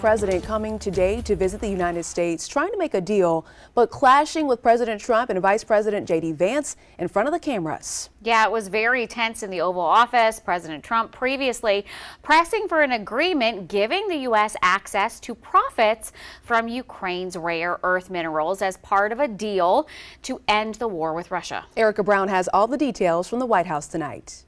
President coming today to visit the United States, trying to make a deal, but clashing with President Trump and Vice President Vance in front of the cameras. Yeah, it was very tense in the Oval Office. President Trump previously pressing for an agreement giving the U.S. access to profits from Ukraine's rare earth minerals as part of a deal to end the war with Russia. Erica Brown has all the details from the White House tonight.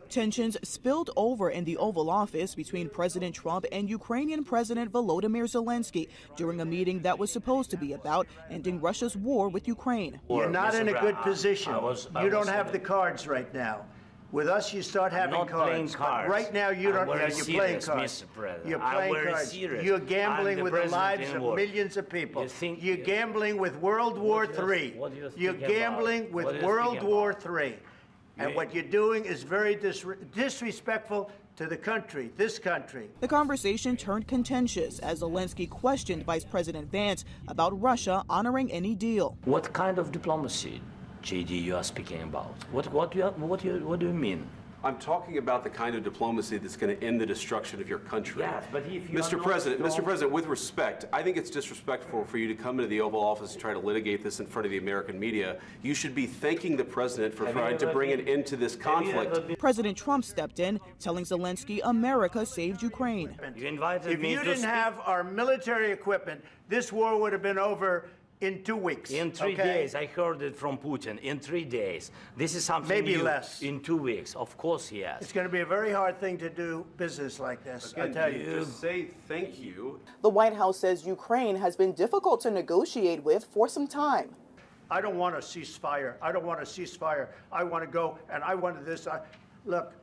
Tensions spilled over in the Oval Office between President Trump and Ukrainian President Volodymyr Zelensky during a meeting that was supposed to be about ending Russia's war with Ukraine. You're not in a good position. You don't have the cards right now. With us, you start having cards. But right now, you don't. You're playing cards. You're playing cards. You're gambling with the lives of millions of people. You're gambling with World War III. You're gambling with World War III. And what you're doing is very disrespectful to the country, this country. The conversation turned contentious as Zelensky questioned Vice President Vance about Russia honoring any deal. What kind of diplomacy, JD, you are speaking about? What do you mean? I'm talking about the kind of diplomacy that's going to end the destruction of your country. Yes, but if you Mr. President, with respect, I think it's disrespectful for you to come into the Oval Office and try to litigate this in front of the American media. You should be thanking the president for trying to bring an end to this conflict. President Trump stepped in, telling Zelensky America saved Ukraine. If you didn't have our military equipment, this war would have been over in 2 weeks. In 3 days, I heard it from Putin. In 3 days. This is something maybe new. Less. In 2 weeks, of course, yes. It's going to be a very hard thing to do business like this. Again, I tell you. Just say thank you. The White House says Ukraine has been difficult to negotiate with for some time. I don't want a ceasefire. I don't want a ceasefire. I want to go, and I wanted this. Look,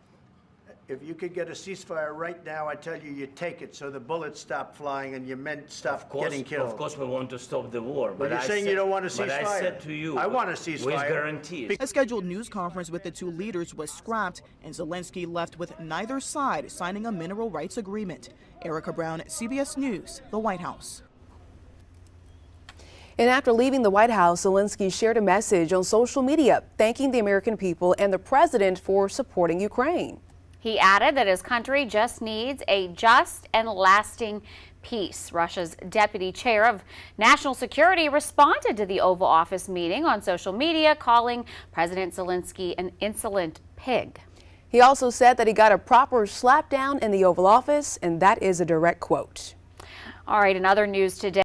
if you could get a ceasefire right now, I tell you, you take it so the bullets stop flying and your men stop getting killed. Of course, we want to stop the war. But you're saying you don't want a ceasefire. But I said to you, I want a ceasefire. With guarantees. A scheduled news conference with the two leaders was scrapped, and Zelensky left with neither side signing a mineral rights agreement. Erica Brown, CBS News, the White House. And after leaving the White House, Zelensky shared a message on social media thanking the American people and the president for supporting Ukraine. He added that his country just needs a just and lasting peace. Russia's deputy chair of national security responded to the Oval Office meeting on social media, calling President Zelensky an insolent pig. He also said that he got a proper slapdown in the Oval Office, and that is a direct quote. All right, in other news today.